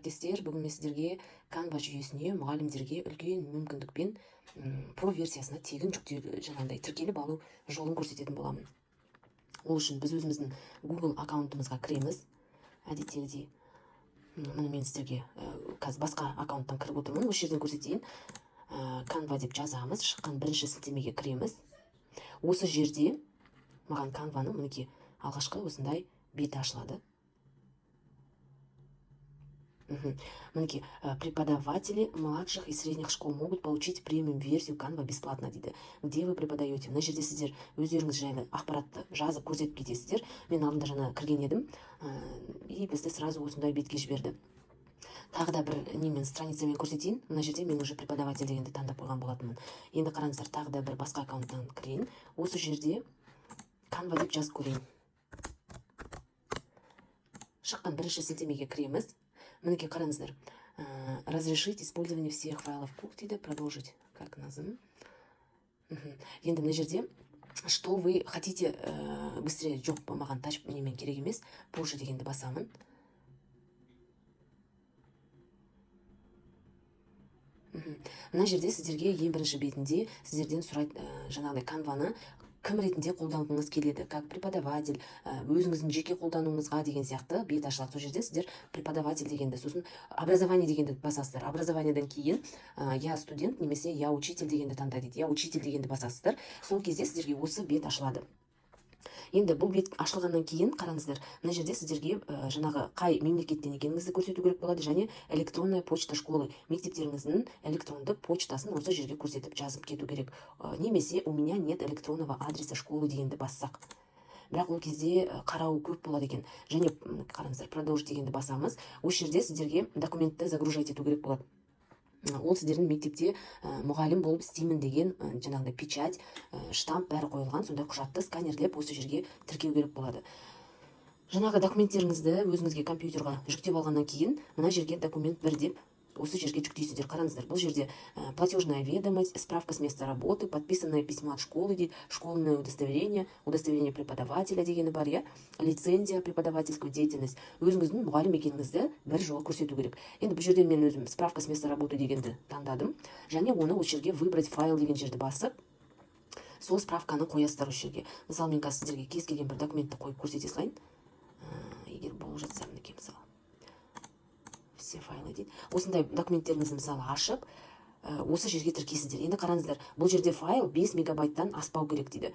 әріптестер, бүгін мен сіздерге Canva жүйесіне мұғалімдерге үлкен мүмкіндікпен про версиясына тегін жаңағыдай тіркеліп алу жолын көрсететін боламын. Ол үшін біз өзіміздің Google аккаунтымызға кіреміз. Әдеттегідей мұны мен сіздерге қазір басқа аккаунттан кіріп отырмын. Осы жерден көрсетейін. Canva деп жазамыз, шыққан бірінші сілтемеге кіреміз. Осы жерде маған Canva-ның мінекей алғашқы осындай беті ашылады. Мінекей, преподаватели младших и средних школ могут получить премиум-версию Canva бесплатно дейді. Где вы преподаете? Мына жерде сіздер өздеріңіз жайлы ақпаратты жазып көрсетіп кетесіздер. Мен алдында жаңа кірген едім, и бізді сразу осындай бетке жіберді. Тағы да бір немен страницамен көрсетейін. Мына жерде мен уже преподаватель дегенді таңдап қойған болатынмын. Енді қараңыздар, тағы да бір басқа аккаунттан кірейін. Осы жерде Canva деп жазып көрейін. Шыққан бірінші сілтемеге кіреміз. Мінекей қараңыздар. Разрешить использование всех файлов дейді, продолжить как назым. Енді мына жерде что вы хотите быстрее, жоқ маған тач немен керек емес, позже дегенді басамын. Мына жерде сіздерге ең бірінші бетінде сіздерден сұрайды жаңағыдай Canva-ны кім ретінде қолданғыңыз келеді, как преподаватель, өзіңіздің жеке қолдануыңызға деген сияқты бет ашылады. Сол жерде сіздер преподаватель дегенді, сосын образование дегенді басасыздар. Образованиядан кейін я студент немесе я учитель дегенді таңдайды. Я учитель дегенді басасыздар. Сол кезде сіздерге осы бет ашылады. Енді бұл бет ашылғаннан кейін қараңыздар, мына жерде сіздерге жаңағы қай мемлекеттен екеніңізді көрсету керек болады, және электронная почта школы, мектептеріңіздің электронды почтасын осы жерге көрсетіп жазып кету керек. Немесе у меня нет электронного адреса школы дегенді бассақ. Бірақ ол кезде қарау көп болады екен. Және қараңыздар, продолжить дегенді басамыз. Осы жерде сіздерге документті загружать ету керек болады. Ол сіздердің мектепте мұғалім болып істеймін деген жаңағыдай печать, штамп бәрі қойылған, сондай құжатты сканерлеп осы жерге тіркеу керек болады. Жаңағы документтеріңізді өзіңізге компьютерға жүктеп алғаннан кейін мына жерге документ 1 деп осы жерге жүктейсіздер. Қараңыздар, бұл жерде платежная ведомость, справка с места работы, подписанное письмо от школы дейді, школьное удостоверение, удостоверение преподавателя дегені бар, я, лицензия преподавательскую деятельность. Өзіңіздің мұғалім екеніңізді бір жол көрсету керек. Енді бұл жерден мен өзім справка с места работы дегенді таңдадым, және оны осы жерге выбрать файл деген жерді басып, сол справканы қоясыздар осы жерге. Мысалы, мен қазір сіздерге кез келген бір документті қойып көрсете салайын. Егер болып жатса, мінекей мысалы. Все файлы дейді. Осындай документтеріңізді мысалы ашып, осы жерге тіркейсіздер. Енді қараңыздар, бұл жерде файл 5 мегабайттан аспау керек дейді.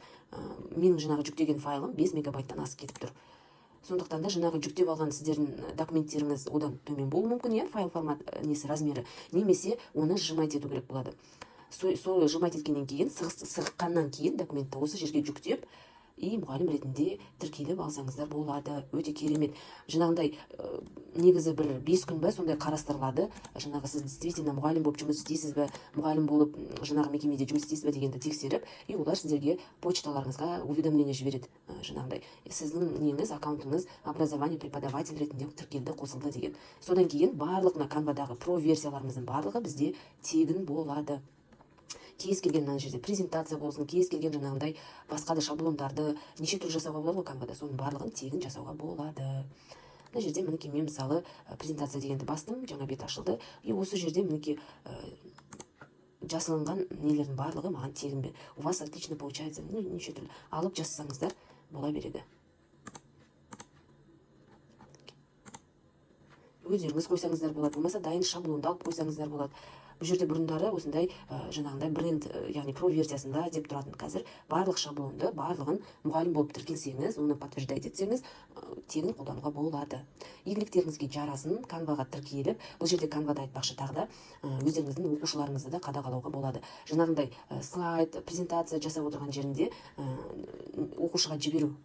Менің жаңағы жүктеген файлым 5 мегабайттан асып кетіп тұр. Сондықтан да жаңағы жүктеп алған сіздердің документтеріңіз одан төмен болуы мүмкін, иә, файл формат несі размері, немесе оны сжимать ету керек болады. Сол сжимать еткеннен кейін, сығыққаннан кейін документті осы жерге жүктеп, и мұғалім ретінде тіркеліп алсаңыздар болады. Өте керемет. Жаңағындай негізі бір 5 күн бе сондай қарастырылады. Жаңағы сіз действительно мұғалім болып жұмыс істейсіз бе, мұғалім болып жаңағы мекемеде жұмыс істейсіз бе дегенді тексеріп, и олар сіздерге почталарыңызға уведомление жібереді. Жаңағыдай сіздің неңіз, аккаунтыңыз образование преподаватель ретінде тіркелді, қосылды деген. Содан кейін барлық Canva-дағы про версияларымыздың барлығы бізде тегін болады. Кез келген мына жерде презентация болсын, кез келген жаңағындай басқа да шаблондарды неше түрлі жасауға болады ғой Canva-да, соның барлығын тегін жасауға болады. Мына жерде мінекей мен мысалы презентация дегенді бастым, жаңа бет ашылды, и осы жерде мінекей жасалынған нелердің барлығы маған тегін бе. У вас отлично получается, неше түрлі алып жазсаңыздар бола береді. Өздеріңіз қойсаңыздар болады, болмаса дайын шаблонды алып қойсаңыздар болады. Бұл жерде бұрындары осындай жаңағындай бренд, яғни про версиясында деп тұратын. Қазір барлық шаблонды, барлығын мұғалім болып тіркелсеңіз, оны подтверждать етсеңіз, тегін қолдануға болады. Игіліктеріңізге жарасын Canva-ға тіркеліп, бұл жерде Canva-да айтпақшы тағы да өздеріңіздің оқушыларыңызды да қадағалауға болады. Жаңағындай слайд, презентация жасап отырған жерінде оқушыға жіберу,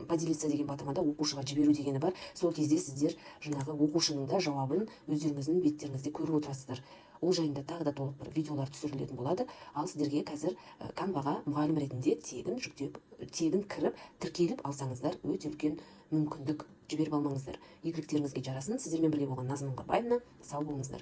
поделиться деген батырмада оқушыға жіберу дегені бар. Сол кезде сіздер жаңағы оқушының да жауабын өздеріңіздің беттеріңізде көріп отырасыздар. Ол жайында тағы да толық бір видеолар түсірілетін болады. Ал сіздерге қазір Canva-ға мұғалім ретінде тегін кіріп, тіркеліп алсаңыздар өте үлкен мүмкіндік. Жіберіп алмаңыздар. Игіліктеріңізге жарасын. Сіздермен бірге болған Назым Мұңғабаевна. Сау болыңыздар.